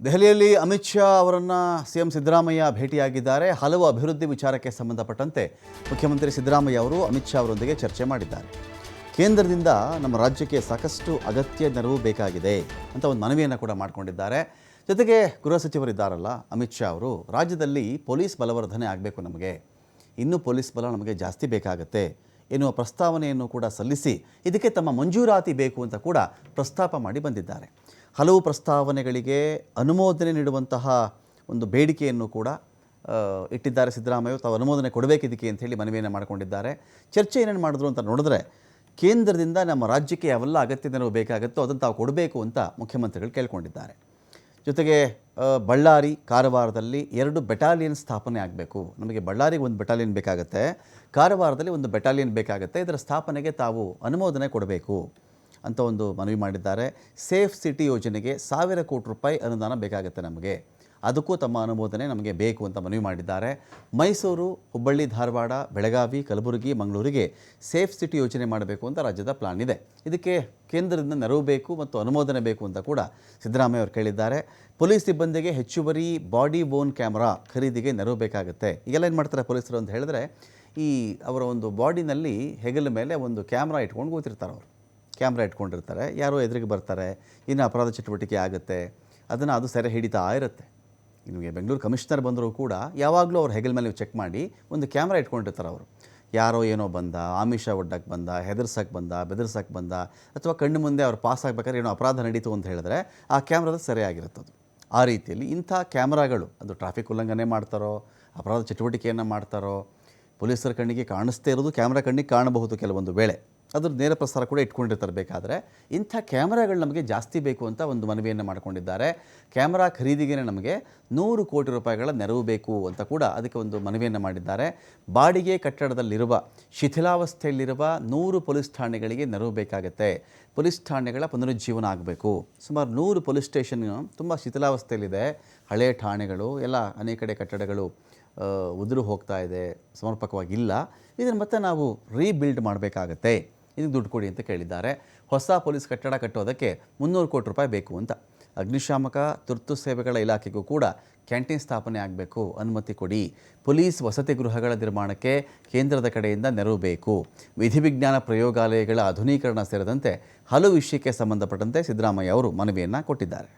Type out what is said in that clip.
ದೆಹಲಿಯಲ್ಲಿ ಅಮಿತ್ ಶಾ ಅವರನ್ನು ಸಿಎಂ ಸಿದ್ದರಾಮಯ್ಯ ಭೇಟಿಯಾಗಿದ್ದಾರೆ. ಹಲವು ಅಭಿವೃದ್ಧಿ ವಿಚಾರಕ್ಕೆ ಸಂಬಂಧಪಟ್ಟಂತೆ ಮುಖ್ಯಮಂತ್ರಿ ಸಿದ್ದರಾಮಯ್ಯ ಅವರು ಅಮಿತ್ ಶಾ ಅವರೊಂದಿಗೆ ಚರ್ಚೆ ಮಾಡಿದ್ದಾರೆ. ಕೇಂದ್ರದಿಂದ ನಮ್ಮ ರಾಜ್ಯಕ್ಕೆ ಸಾಕಷ್ಟು ಅಗತ್ಯ ನೆರವು ಬೇಕಾಗಿದೆ ಅಂತ ಒಂದು ಮನವಿಯನ್ನು ಕೂಡ ಮಾಡಿಕೊಂಡಿದ್ದಾರೆ. ಜೊತೆಗೆ ಗೃಹ ಸಚಿವರಿದ್ದಾರಲ್ಲ ಅಮಿತ್ ಶಾ ಅವರು, ರಾಜ್ಯದಲ್ಲಿ ಪೊಲೀಸ್ ಬಲವರ್ಧನೆ ಆಗಬೇಕು, ಇನ್ನೂ ಪೊಲೀಸ್ ಬಲ ನಮಗೆ ಜಾಸ್ತಿ ಬೇಕಾಗುತ್ತೆ ಎನ್ನುವ ಪ್ರಸ್ತಾವನೆಯನ್ನು ಕೂಡ ಸಲ್ಲಿಸಿ ಇದಕ್ಕೆ ತಮ್ಮ ಮಂಜೂರಾತಿ ಬೇಕು ಅಂತ ಕೂಡ ಪ್ರಸ್ತಾಪ ಮಾಡಿ ಬಂದಿದ್ದಾರೆ. ಹಲವು ಪ್ರಸ್ತಾವನೆಗಳಿಗೆ ಅನುಮೋದನೆ ನೀಡುವಂತಹ ಒಂದು ಬೇಡಿಕೆಯನ್ನು ಕೂಡ ಇಟ್ಟಿದ್ದಾರೆ ಸಿದ್ದರಾಮಯ್ಯ. ತಾವು ಅನುಮೋದನೆ ಕೊಡಬೇಕಿದ್ದಕ್ಕೆ ಅಂಥೇಳಿ ಮನವಿಯನ್ನು ಮಾಡಿಕೊಂಡಿದ್ದಾರೆ. ಚರ್ಚೆ ಏನೇನು ಮಾಡಿದ್ರು ಅಂತ ನೋಡಿದ್ರೆ, ಕೇಂದ್ರದಿಂದ ನಮ್ಮ ರಾಜ್ಯಕ್ಕೆ ಯಾವೆಲ್ಲ ಅಗತ್ಯ ನೆರವು ಬೇಕಾಗುತ್ತೋ ಅದನ್ನು ತಾವು ಕೊಡಬೇಕು ಅಂತ ಮುಖ್ಯಮಂತ್ರಿಗಳು ಕೇಳ್ಕೊಂಡಿದ್ದಾರೆ. ಜೊತೆಗೆ ಬಳ್ಳಾರಿ, ಕಾರವಾರದಲ್ಲಿ 2 ಬೆಟಾಲಿಯನ್ ಸ್ಥಾಪನೆ ಆಗಬೇಕು. ನಮಗೆ ಬಳ್ಳಾರಿಗೆ 1 ಬೆಟಾಲಿಯನ್ ಬೇಕಾಗುತ್ತೆ, ಕಾರವಾರದಲ್ಲಿ 1 ಬೆಟಾಲಿಯನ್ ಬೇಕಾಗುತ್ತೆ. ಇದರ ಸ್ಥಾಪನೆಗೆ ತಾವು ಅನುಮೋದನೆ ಕೊಡಬೇಕು ಅಂತ ಒಂದು ಮನವಿ ಮಾಡಿದ್ದಾರೆ. ಸೇಫ್ ಸಿಟಿ ಯೋಜನೆಗೆ 1000 ಕೋಟಿ ರೂಪಾಯಿ ಅನುದಾನ ಬೇಕಾಗುತ್ತೆ ನಮಗೆ, ಅದಕ್ಕೂ ತಮ್ಮ ಅನುಮೋದನೆ ನಮಗೆ ಬೇಕು ಅಂತ ಮನವಿ ಮಾಡಿದ್ದಾರೆ. ಮೈಸೂರು, ಹುಬ್ಬಳ್ಳಿ, ಧಾರವಾಡ, ಬೆಳಗಾವಿ, ಕಲಬುರಗಿ, ಮಂಗಳೂರಿಗೆ ಸೇಫ್ ಸಿಟಿ ಯೋಜನೆ ಮಾಡಬೇಕು ಅಂತ ರಾಜ್ಯದ ಪ್ಲಾನ್ ಇದೆ. ಇದಕ್ಕೆ ಕೇಂದ್ರದಿಂದ ನೆರವು ಬೇಕು ಮತ್ತು ಅನುಮೋದನೆ ಬೇಕು ಅಂತ ಕೂಡ ಸಿದ್ದರಾಮಯ್ಯ ಅವರು ಕೇಳಿದ್ದಾರೆ. ಪೊಲೀಸ್ ಸಿಬ್ಬಂದಿಗೆ ಹೆಚ್ಚುವರಿ ಬಾಡಿ ಬೋನ್ ಕ್ಯಾಮ್ರಾ ಖರೀದಿಗೆ ನೆರವು ಬೇಕಾಗುತ್ತೆ. ಈಗೆಲ್ಲ ಏನು ಮಾಡ್ತಾರೆ ಪೊಲೀಸರು ಅಂತ ಹೇಳಿದ್ರೆ, ಈ ಅವರ ಒಂದು ಬಾಡಿನಲ್ಲಿ ಹೆಗಲ ಮೇಲೆ ಒಂದು ಕ್ಯಾಮ್ರಾ ಇಟ್ಕೊಂಡು ಕೂತಿರ್ತಾರೆ. ಅವರು ಕ್ಯಾಮ್ರಾ ಇಟ್ಕೊಂಡಿರ್ತಾರೆ, ಯಾರೋ ಎದುರಿಗೆ ಬರ್ತಾರೆ, ಇನ್ನು ಅಪರಾಧ ಚಟುವಟಿಕೆ ಆಗುತ್ತೆ, ಅದು ಸೆರೆ ಹಿಡಿತಾ ಇರುತ್ತೆ. ನಿಮಗೆ ಬೆಂಗಳೂರು ಕಮಿಷನರ್ ಬಂದರೂ ಕೂಡ ಯಾವಾಗಲೂ ಅವ್ರ ಹೆಗಲ ಮೇಲೆ ಚೆಕ್ ಮಾಡಿ ಒಂದು ಕ್ಯಾಮ್ರಾ ಇಟ್ಕೊಂಡಿರ್ತಾರೆ. ಅವರು ಯಾರೋ ಏನೋ ಬಂದ, ಆಮಿಷ ಒಡ್ಡಕ್ಕೆ ಬಂದ, ಹೆದರ್ಸಕ್ಕೆ ಬಂದ, ಬೆದರ್ಸಕ್ಕೆ ಬಂದ, ಅಥವಾ ಕಣ್ಣು ಮುಂದೆ ಅವ್ರು ಪಾಸ್ ಆಗಬೇಕಾದ್ರೆ ಏನೋ ಅಪರಾಧ ನಡೀತು ಅಂತ ಹೇಳಿದ್ರೆ ಆ ಕ್ಯಾಮ್ರಾದ ಸರಿಯಾಗಿರುತ್ತದು. ಆ ರೀತಿಯಲ್ಲಿ ಇಂಥ ಕ್ಯಾಮ್ರಾಗಳು ಅದು ಟ್ರಾಫಿಕ್ ಉಲ್ಲಂಘನೆ ಮಾಡ್ತಾರೋ, ಅಪರಾಧ ಚಟುವಟಿಕೆಯನ್ನು ಮಾಡ್ತಾರೋ, ಪೊಲೀಸರ ಕಣ್ಣಿಗೆ ಕಾಣಿಸ್ತೇ ಇರೋದು ಕ್ಯಾಮ್ರಾ ಕಣ್ಣಿಗೆ ಕಾಣಬಹುದು ಕೆಲವೊಂದು ವೇಳೆ, ಅದ್ರ ನೇರ ಪ್ರಸಾರ ಕೂಡ ಇಟ್ಕೊಂಡಿರ್ತಾರೆ. ಬೇಕಾದರೆ ಇಂಥ ಕ್ಯಾಮ್ರಾಗಳು ನಮಗೆ ಜಾಸ್ತಿ ಬೇಕು ಅಂತ ಒಂದು ಮನವಿಯನ್ನು ಮಾಡಿಕೊಂಡಿದ್ದಾರೆ. ಕ್ಯಾಮ್ರಾ ಖರೀದಿಗೆ ನಮಗೆ 100 ಕೋಟಿ ರೂಪಾಯಿಗಳ ನೆರವು ಬೇಕು ಅಂತ ಕೂಡ ಅದಕ್ಕೆ ಒಂದು ಮನವಿಯನ್ನು ಮಾಡಿದ್ದಾರೆ. ಬಾಡಿಗೆ ಕಟ್ಟಡದಲ್ಲಿರುವ ಶಿಥಿಲಾವಸ್ಥೆಯಲ್ಲಿರುವ 100 ಪೊಲೀಸ್ ಠಾಣೆಗಳಿಗೆ ನೆರವು ಬೇಕಾಗುತ್ತೆ. ಪೊಲೀಸ್ ಠಾಣೆಗಳ ಪುನರುಜ್ಜೀವನ ಆಗಬೇಕು. ಸುಮಾರು 100 ಪೊಲೀಸ್ ಸ್ಟೇಷನ್ ತುಂಬ ಶಿಥಿಲಾವಸ್ಥೆಯಲ್ಲಿದೆ. ಹಳೆಯ ಠಾಣೆಗಳು ಎಲ್ಲ ಅನೇಕ ಕಡೆ ಕಟ್ಟಡಗಳು ಉದುರು ಹೋಗ್ತಾ ಇದೆ, ಸಮರ್ಪಕವಾಗಿಲ್ಲ. ಇದನ್ನು ಮತ್ತೆ ನಾವು ರೀಬಿಲ್ಡ್ ಮಾಡಬೇಕಾಗತ್ತೆ, ಇದಕ್ಕೆ ದುಡ್ಡು ಕೊಡಿ ಅಂತ ಕೇಳಿದ್ದಾರೆ. ಹೊಸ ಪೊಲೀಸ್ ಕಟ್ಟಡ ಕಟ್ಟೋದಕ್ಕೆ 300 ಕೋಟಿ ರೂಪಾಯಿ ಬೇಕು ಅಂತ. ಅಗ್ನಿಶಾಮಕ ತುರ್ತು ಸೇವೆಗಳ ಇಲಾಖೆಗೂ ಕೂಡ ಕ್ಯಾಂಟೀನ್ ಸ್ಥಾಪನೆ ಆಗಬೇಕು, ಅನುಮತಿ ಕೊಡಿ. ಪೊಲೀಸ್ ವಸತಿ ಗೃಹಗಳ ನಿರ್ಮಾಣಕ್ಕೆ ಕೇಂದ್ರದ ಕಡೆಯಿಂದ ನೆರವು ಬೇಕು. ವಿಧಿವಿಜ್ಞಾನ ಪ್ರಯೋಗಾಲಯಗಳ ಆಧುನೀಕರಣ ಸೇರಿದಂತೆ ಹಲವು ವಿಷಯಕ್ಕೆ ಸಂಬಂಧಪಟ್ಟಂತೆ ಸಿದ್ದರಾಮಯ್ಯ ಅವರು ಮನವಿಯನ್ನು ಕೊಟ್ಟಿದ್ದಾರೆ.